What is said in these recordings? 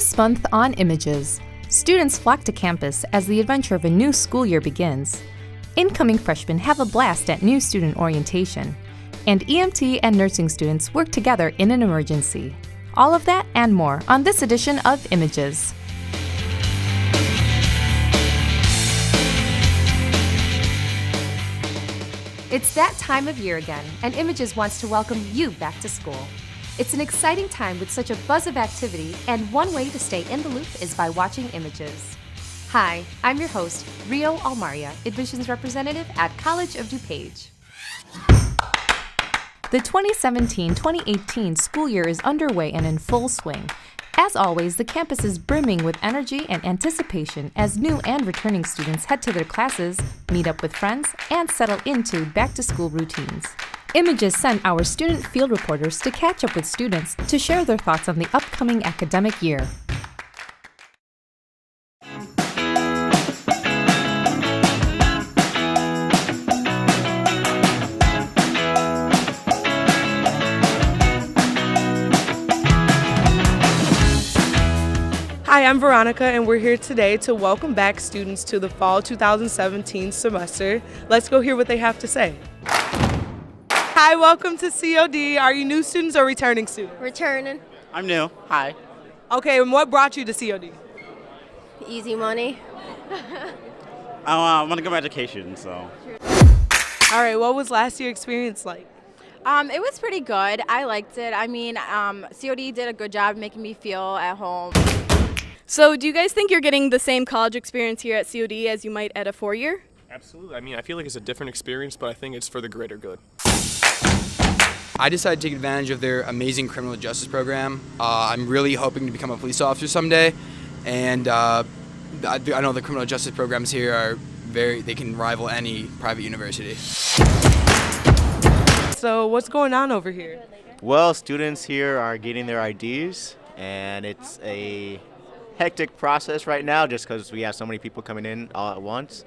This month on Images, students flock to campus as the adventure of a new school year begins. Incoming freshmen have a blast at new student orientation, and EMT and nursing students work together in an emergency. All of that and more on this edition of Images. It's that time of year again, and Images wants to welcome you back to school. It's an exciting time with such a buzz of activity, and one way to stay in the loop is by watching Images. Hi, I'm your host, Rio Almaria, Admissions Representative at College of DuPage. The 2017-2018 school year is underway and in full swing. As always, the campus is brimming with energy and anticipation as new and returning students head to their classes, meet up with friends, and settle into back-to-school routines. Images sent our student field reporters to catch up with students to share their thoughts on the upcoming academic year. Hi, I'm Veronica, and we're here today to welcome back students to the fall 2017 semester. Let's go hear what they have to say. Hi, welcome to COD. Are you new students or returning students? Returning. I'm new. Hi. Okay, and what brought you to COD? Easy money. I want to go to education, so. All right, what was last year's experience like? It was pretty good. I liked it. I mean, COD did a good job making me feel at home. So do you guys think you're getting the same college experience here at COD as you might at a four-year? Absolutely. I mean, I feel like it's a different experience, but I think it's for the greater good. I decided to take advantage of their amazing criminal justice program. I'm really hoping to become a police officer someday, and I know the criminal justice programs here are they can rival any private university. So what's going on over here? Well, students here are getting their IDs, and it's a hectic process right now just because we have so many people coming in all at once.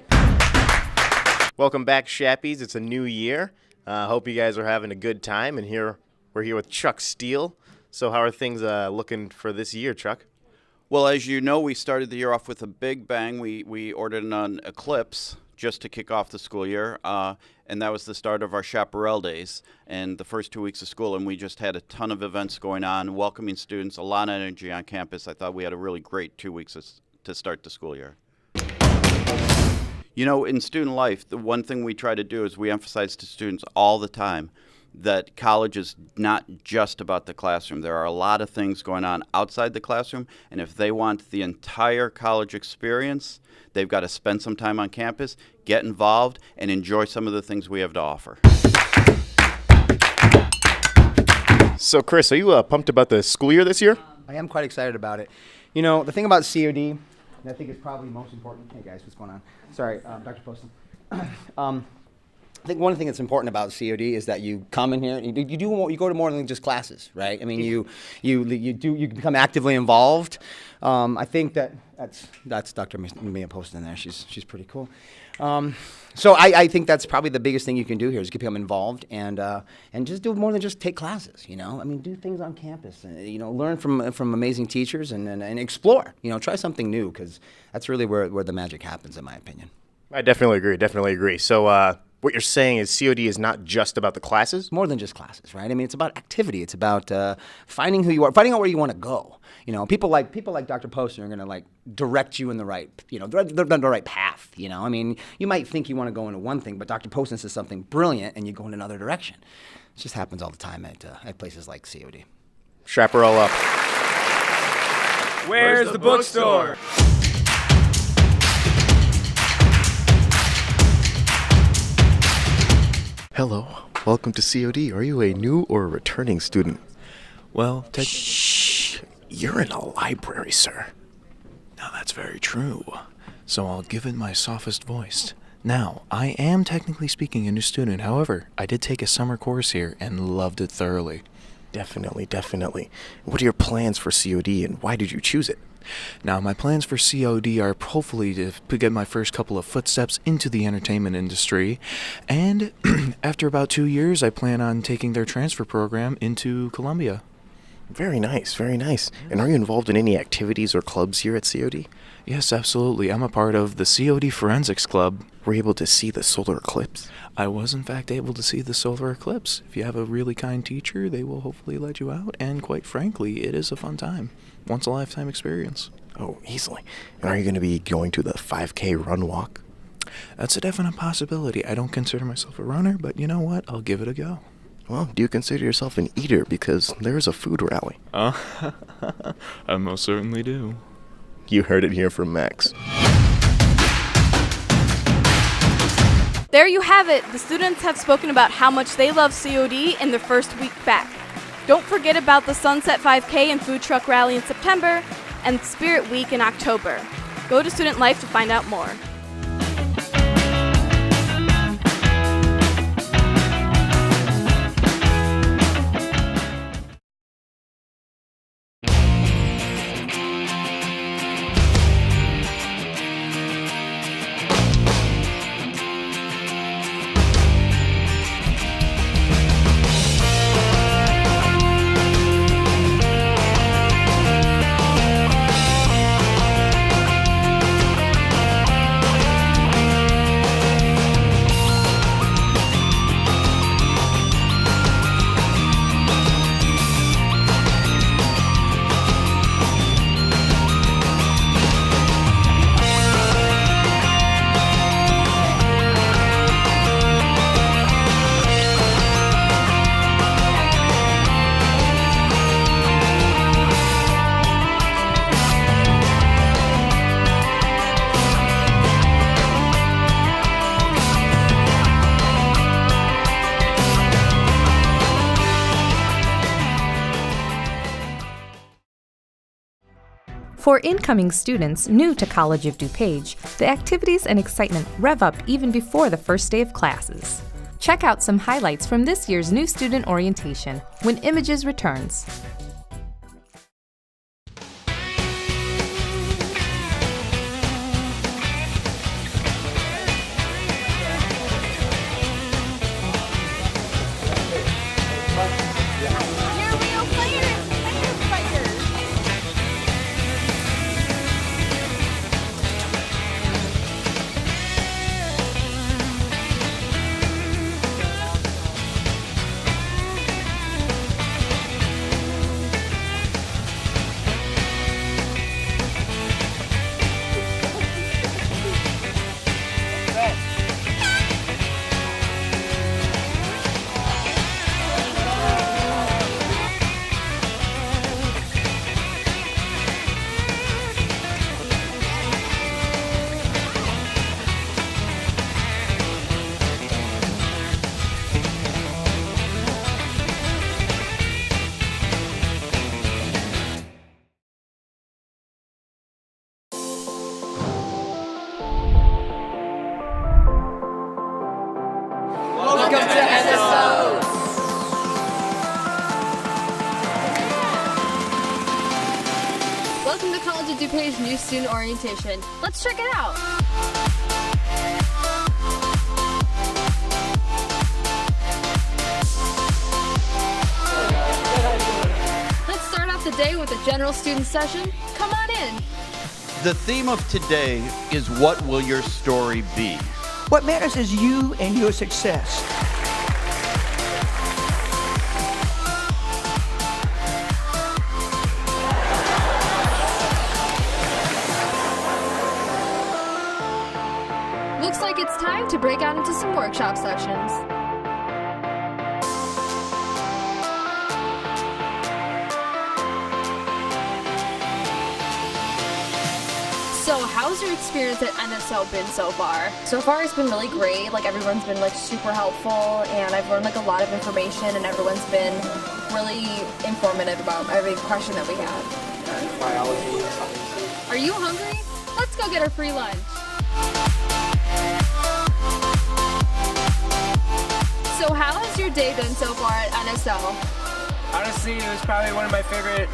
Welcome back, Shappies. It's a new year. Hope you guys are having a good time, and we're here with Chuck Steele. So how are things looking for this year, Chuck? Well, as you know, we started the year off with a big bang. We ordered an Eclipse just to kick off the school year, and that was the start of our Chaparral Days and the first 2 weeks of school, and we just had a ton of events going on, welcoming students, a lot of energy on campus. I thought we had a really great 2 weeks to start the school year. You know, in student life, the one thing we try to do is we emphasize to students all the time that college is not just about the classroom. There are a lot of things going on outside the classroom, and if they want the entire college experience, they've got to spend some time on campus, get involved, and enjoy some of the things we have to offer. So, Chris, are you pumped about the school year this year? I am quite excited about it. You know, the thing about COD, and I think is probably most important. Hey guys, what's going on? Sorry, Dr. Poston. I think one thing that's important about COD is that you come in here, you go to more than just classes, right? I mean, you become actively involved. I think that's Dr. Mia Poston there. She's pretty cool. So I think that's probably the biggest thing you can do here is become involved and just do more than just take classes. You know, I mean, do things on campus. You know, learn from amazing teachers and explore. You know, try something new because that's really where the magic happens, in my opinion. I definitely agree. So what you're saying is COD is not just about the classes? More than just classes, right? I mean, it's about activity. It's about finding who you are, finding out where you want to go. You know, people like Dr. Poston are going to like direct you in the right, the right path. You know, I mean, you might think you want to go into one thing, but Dr. Poston says something brilliant, and you go in another direction. It just happens all the time at places like COD. Chaparral up. Where's the bookstore? Hello, welcome to COD. Are you a new or a returning student? Well, Shh, you're in a library, sir. Now that's very true. So I'll give it my softest voice. Now, I am technically speaking a new student. However, I did take a summer course here and loved it thoroughly. Definitely. What are your plans for COD and why did you choose it? Now, my plans for COD are hopefully to get my first couple of footsteps into the entertainment industry, and after about 2 years, I plan on taking their transfer program into Columbia. Very nice, very nice. And are you involved in any activities or clubs here at COD? Yes, absolutely. I'm a part of the COD Forensics Club. Were you able to see the solar eclipse? I was, in fact, able to see the solar eclipse. If you have a really kind teacher, they will hopefully let you out, and quite frankly, it is a fun time. Once-a-lifetime experience. Oh, easily. And are you going to be going to the 5K run walk? That's a definite possibility. I don't consider myself a runner, but you know what? I'll give it a go. Well, do you consider yourself an eater? Because there is a food rally. I most certainly do. You heard it here from Max. There you have it. The students have spoken about how much they love COD in their first week back. Don't forget about the Sunset 5K and food truck rally in September and Spirit Week in October. Go to Student Life to find out more. For incoming students new to College of DuPage, the activities and excitement rev up even before the first day of classes. Check out some highlights from this year's new student orientation when Images returns. Welcome to College of DuPage New Student Orientation. Let's check it out. Let's start off the day with a general student session. Come on in. The theme of today is what will your story be? What matters is you and your success. Looks like it's time to break out into some workshop sessions. So how's your experience at NSO been so far? So far it's been really great. Like everyone's been like super helpful and I've learned like a lot of information and everyone's been really informative about every question that we had. Biology. Are you hungry? Let's go get our free lunch. So how has your day been so far at NSO? Honestly, it was probably one of my favorite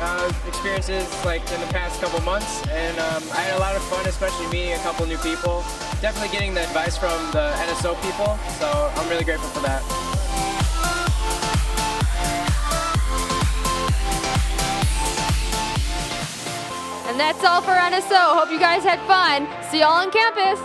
experiences like in the past couple months, and I had a lot of fun, especially meeting a couple new people. Definitely getting the advice from the NSO people, so I'm really grateful for that. And that's all for NSO. Hope you guys had fun. See y'all on campus.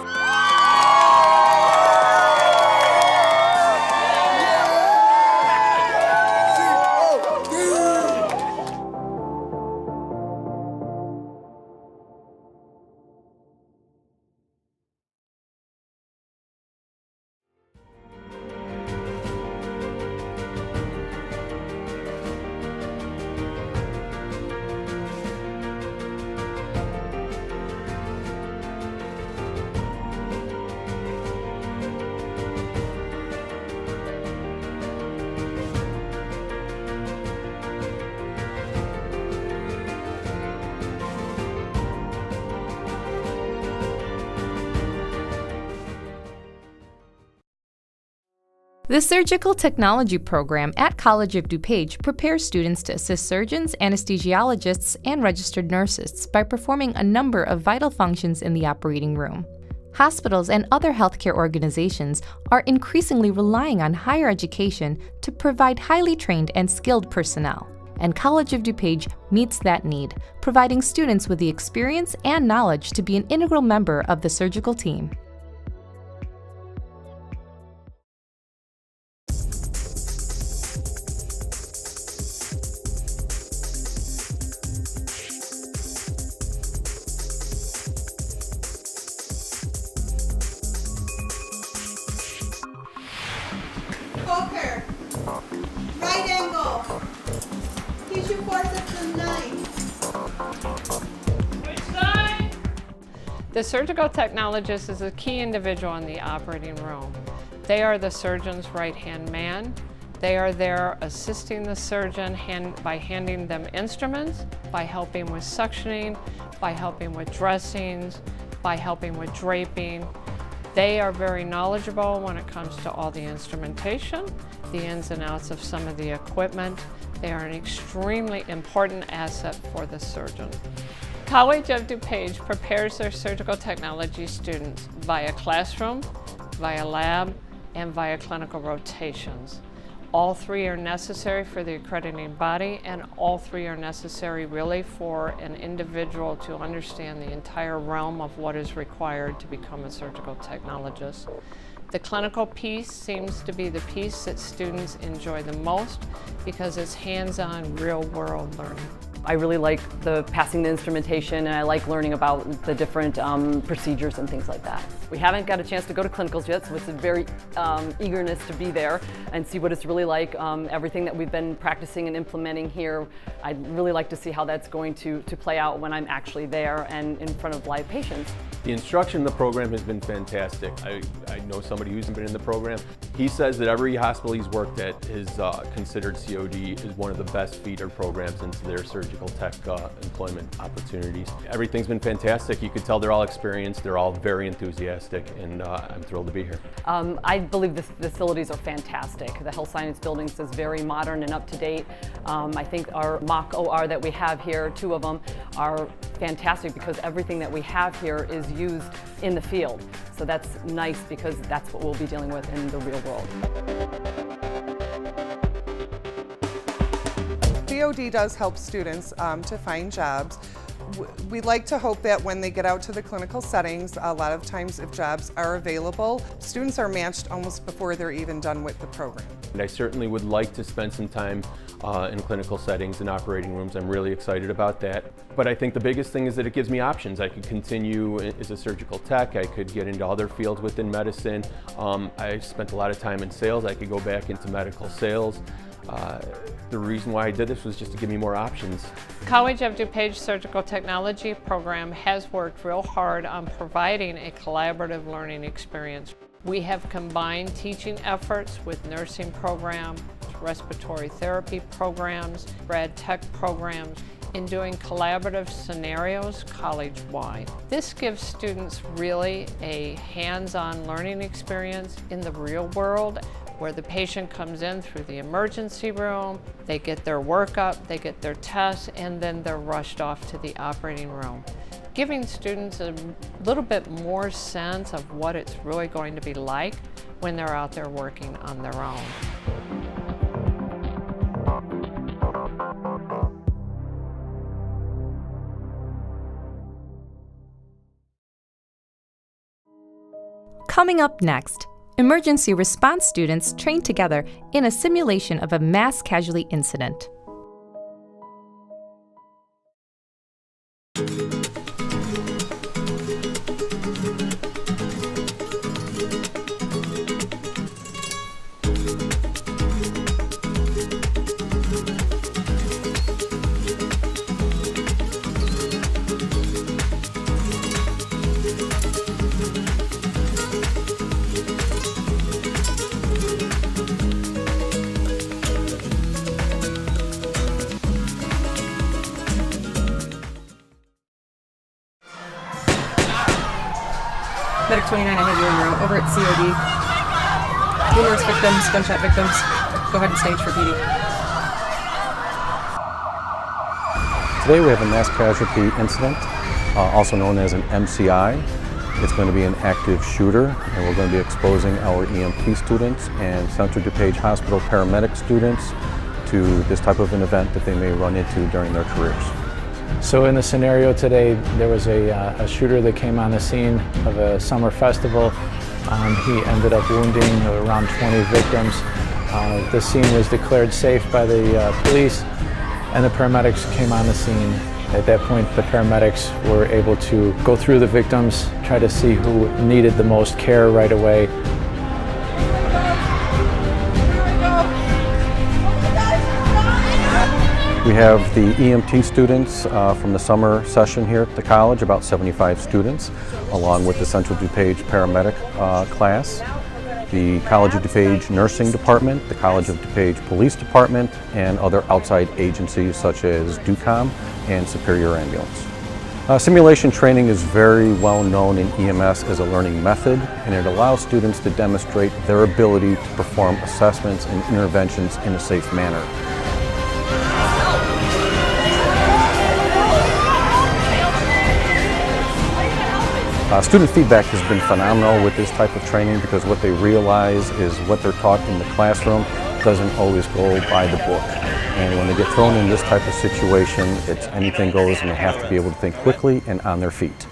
The Surgical Technology program at College of DuPage prepares students to assist surgeons, anesthesiologists, and registered nurses by performing a number of vital functions in the operating room. Hospitals and other healthcare organizations are increasingly relying on higher education to provide highly trained and skilled personnel, and College of DuPage meets that need, providing students with the experience and knowledge to be an integral member of the surgical team. Poker. Right angle. Tissue forceps and knife. Which side? The surgical technologist is a key individual in the operating room. They are the surgeon's right-hand man. They are there assisting the surgeon by handing them instruments, by helping with suctioning, by helping with dressings, by helping with draping. They are very knowledgeable when it comes to all the instrumentation, the ins and outs of some of the equipment. They are an extremely important asset for the surgeon. College of DuPage prepares their surgical technology students via classroom, via lab, and via clinical rotations. All three are necessary for the accrediting body, and all three are necessary really for an individual to understand the entire realm of what is required to become a surgical technologist. The clinical piece seems to be the piece that students enjoy the most because it's hands-on, real-world learning. I really like passing the instrumentation, and I like learning about the different procedures and things like that. We haven't got a chance to go to clinicals yet, so it's a very eagerness to be there and see what it's really like. Everything that we've been practicing and implementing here, I'd really like to see how that's going to play out when I'm actually there and in front of live patients. The instruction in the program has been fantastic. I know somebody who's been in the program. He says that every hospital he's worked at has considered COD as one of the best feeder programs into their surgical tech employment opportunities. Everything's been fantastic. You could tell they're all experienced, they're all very enthusiastic, and I'm thrilled to be here. I believe the facilities are fantastic. The health science buildings is very modern and up to date. I think our mock OR that we have here, 2 of them, are fantastic because everything that we have here is used in the field. So that's nice because that's what we'll be dealing with in the real world. COD does help students to find jobs. We like to hope that when they get out to the clinical settings, a lot of times if jobs are available, students are matched almost before they're even done with the program. And I certainly would like to spend some time in clinical settings and operating rooms. I'm really excited about that. But I think the biggest thing is that it gives me options. I could continue as a surgical tech, I could get into other fields within medicine. I spent a lot of time in sales, I could go back into medical sales. The reason why I did this was just to give me more options. College of DuPage Surgical Technology program has worked real hard on providing a collaborative learning experience. We have combined teaching efforts with nursing programs, respiratory therapy programs, rad tech programs, in doing collaborative scenarios college-wide. This gives students really a hands-on learning experience in the real world, where the patient comes in through the emergency room, they get their workup, they get their tests, and then they're rushed off to the operating room, giving students a little bit more sense of what it's really going to be like when they're out there working on their own. Coming up next, emergency response students train together in a simulation of a mass casualty incident. Medic 29, I have you en route. Over at COD. Numerous victims, gunshot victims. Go ahead and stage for PD. Today we have a mass casualty incident, also known as an MCI. It's going to be an active shooter, and we're going to be exposing our EMT students and College of DuPage Hospital paramedic students to this type of an event that they may run into during their careers. So in the scenario today, there was a shooter that came on the scene of a summer festival. He ended up wounding around 20 victims. The scene was declared safe by the police, and the paramedics came on the scene. At that point, the paramedics were able to go through the victims, try to see who needed the most care right away. We have the EMT students from the summer session here at the college, about 75 students, along with the Central DuPage paramedic class, the College of DuPage nursing department, the College of DuPage police department, and other outside agencies such as DUCOM and Superior Ambulance. Simulation training is very well known in EMS as a learning method, and it allows students to demonstrate their ability to perform assessments and interventions in a safe manner. Student feedback has been phenomenal with this type of training because what they realize is what they're taught in the classroom doesn't always go by the book. And when they get thrown in this type of situation, it's anything goes and they have to be able to think quickly and on their feet.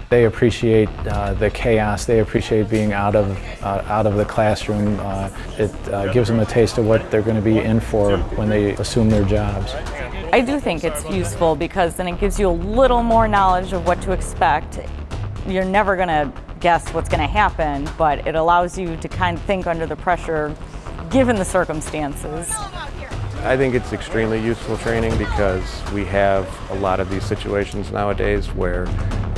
They appreciate the chaos. They appreciate being out of the classroom. It gives them a taste of what they're going to be in for when they assume their jobs. I do think it's useful because then it gives you a little more knowledge of what to expect. You're never going to guess what's going to happen, but it allows you to kind of think under the pressure given the circumstances. I think it's extremely useful training because we have a lot of these situations nowadays where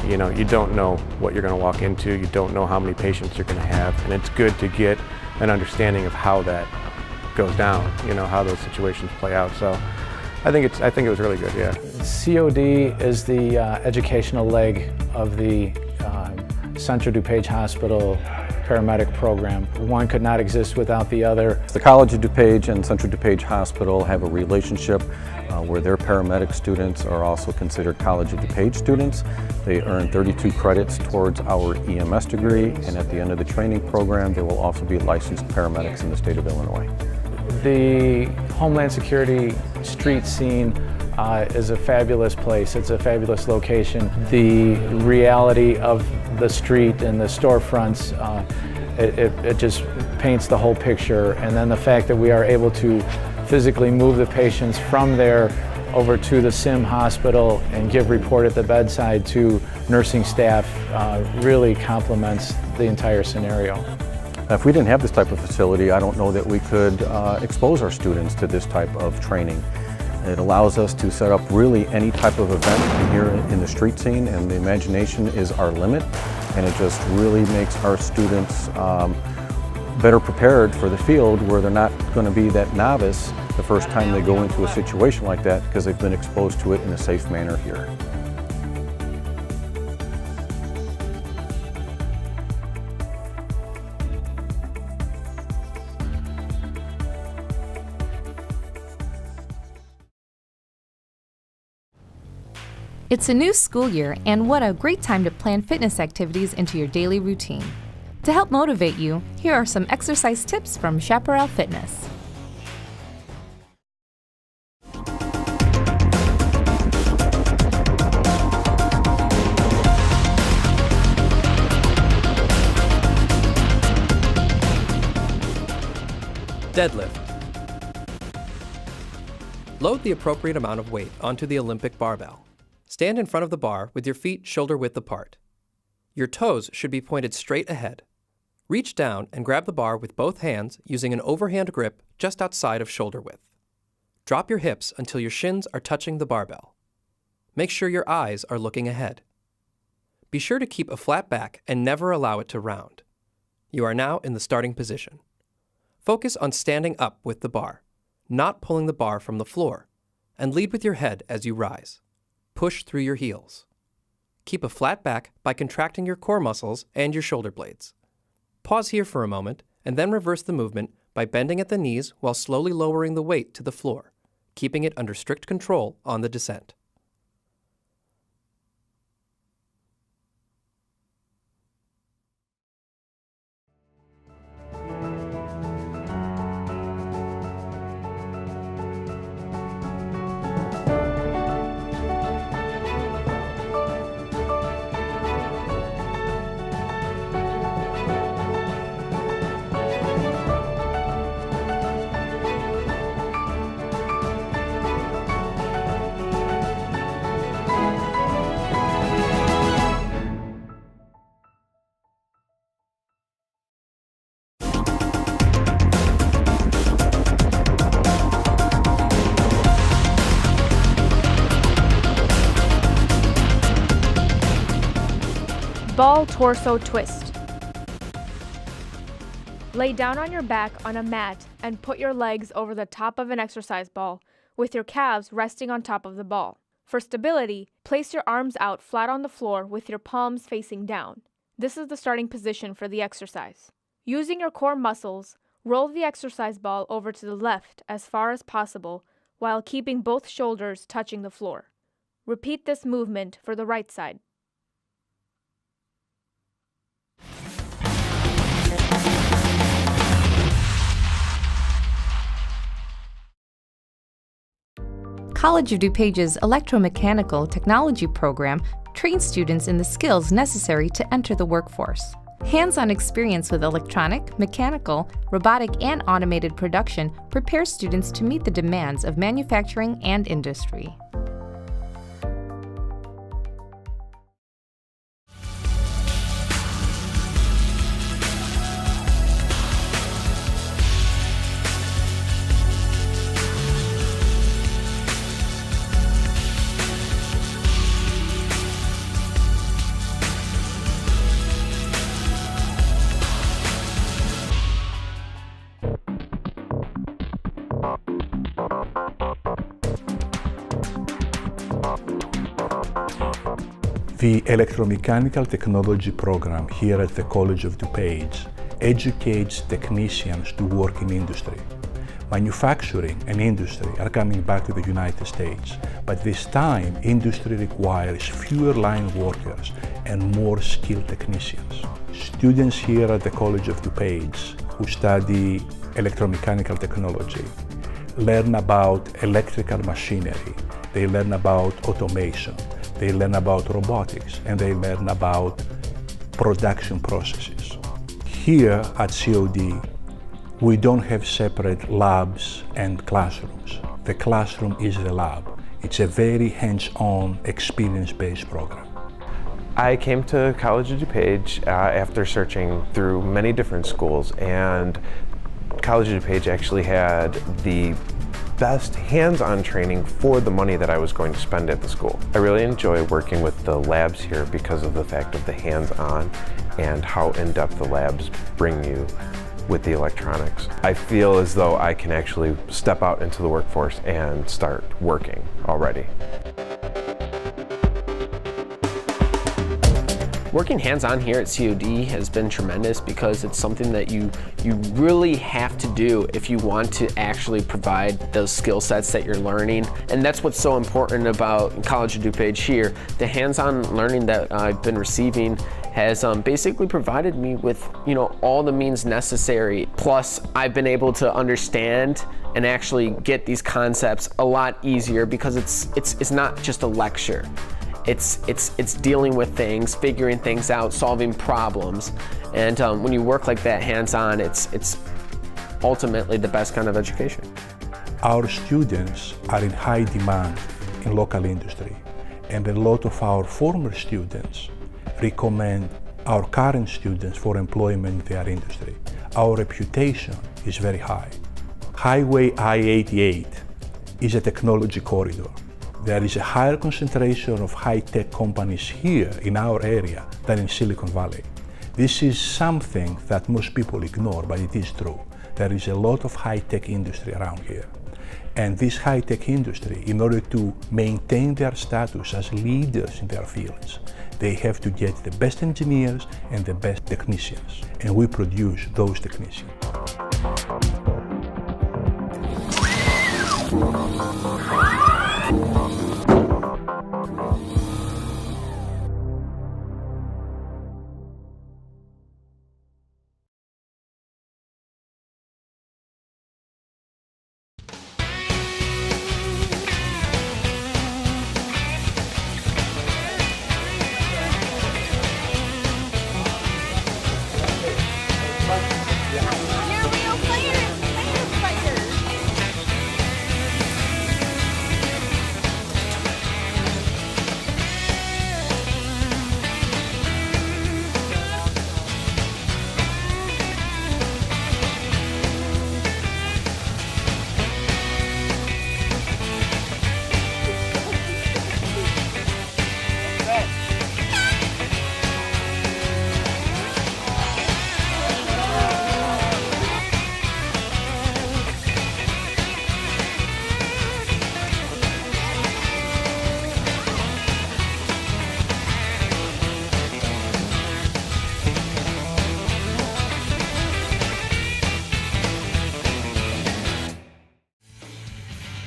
you don't know what you're going to walk into, you don't know how many patients you're going to have, and it's good to get an understanding of how that goes down, how those situations play out. So I think it was really good, yeah. COD is the educational leg of the Central DuPage Hospital paramedic program. One could not exist without the other. The College of DuPage and Central DuPage Hospital have a relationship where their paramedic students are also considered College of DuPage students. They earn 32 credits towards our EMS degree, and at the end of the training program, they will also be licensed paramedics in the state of Illinois. The Homeland Security street scene is a fabulous place. It's a fabulous location. The reality of the street and the storefronts, it just paints the whole picture. And then the fact that we are able to physically move the patients from there over to the SIM hospital and give report at the bedside to nursing staff really complements the entire scenario. If we didn't have this type of facility, I don't know that we could expose our students to this type of training. It allows us to set up really any type of event here in the street scene, and the imagination is our limit, and it just really makes our students better prepared for the field where they're not going to be that novice the first time they go into a situation like that because they've been exposed to it in a safe manner here. It's a new school year, and what a great time to plan fitness activities into your daily routine. To help motivate you, here are some exercise tips from Chaparral Fitness. Deadlift. Load the appropriate amount of weight onto the Olympic barbell. Stand in front of the bar with your feet shoulder-width apart. Your toes should be pointed straight ahead. Reach down and grab the bar with both hands using an overhand grip just outside of shoulder width. Drop your hips until your shins are touching the barbell. Make sure your eyes are looking ahead. Be sure to keep a flat back and never allow it to round. You are now in the starting position. Focus on standing up with the bar, not pulling the bar from the floor, and lead with your head as you rise. Push through your heels. Keep a flat back by contracting your core muscles and your shoulder blades. Pause here for a moment and then reverse the movement by bending at the knees while slowly lowering the weight to the floor, keeping it under strict control on the descent. Ball torso twist. Lay down on your back on a mat and put your legs over the top of an exercise ball with your calves resting on top of the ball. For stability, place your arms out flat on the floor with your palms facing down. This is the starting position for the exercise. Using your core muscles, roll the exercise ball over to the left as far as possible while keeping both shoulders touching the floor. Repeat this movement for the right side. College of DuPage's electromechanical technology program trains students in the skills necessary to enter the workforce. Hands-on experience with electronic, mechanical, robotic, and automated production prepares students to meet the demands of manufacturing and industry. The Electromechanical Technology program here at the College of DuPage educates technicians to work in industry. Manufacturing and industry are coming back to the United States, but this time industry requires fewer line workers and more skilled technicians. Students here at the College of DuPage who study electromechanical technology learn about electrical machinery, they learn about automation, they learn about robotics, and they learn about production processes. Here at COD, we don't have separate labs and classrooms. The classroom is the lab. It's a very hands-on, experience-based program. I came to College of DuPage after searching through many different schools, and College of DuPage actually had the best hands-on training for the money that I was going to spend at the school. I really enjoy working with the labs here because of the fact of the hands-on and how in-depth the labs bring you with the electronics. I feel as though I can actually step out into the workforce and start working already. Working hands-on here at COD has been tremendous because it's something that you really have to do if you want to actually provide those skill sets that you're learning. And that's what's so important about College of DuPage here. The hands-on learning that I've been receiving has basically provided me with, all the means necessary. Plus, I've been able to understand and actually get these concepts a lot easier because it's not just a lecture. It's dealing with things, figuring things out, solving problems, and when you work like that hands-on, it's ultimately the best kind of education. Our students are in high demand in local industry, and a lot of our former students recommend our current students for employment in their industry. Our reputation is very high. Highway I-88 is a technology corridor. There is a higher concentration of high-tech companies here in our area than in Silicon Valley. This is something that most people ignore, but it is true. There is a lot of high-tech industry around here. And this high-tech industry, in order to maintain their status as leaders in their fields, they have to get the best engineers and the best technicians. And we produce those technicians.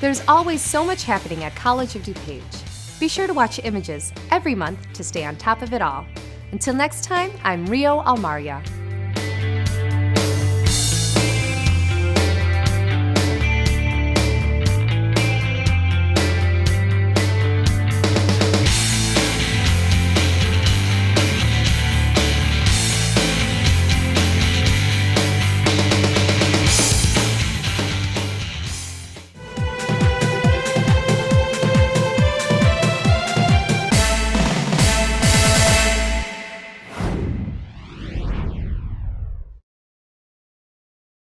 There's always so much happening at College of DuPage. Be sure to watch Images every month to stay on top of it all. Until next time, I'm Rio Almaria.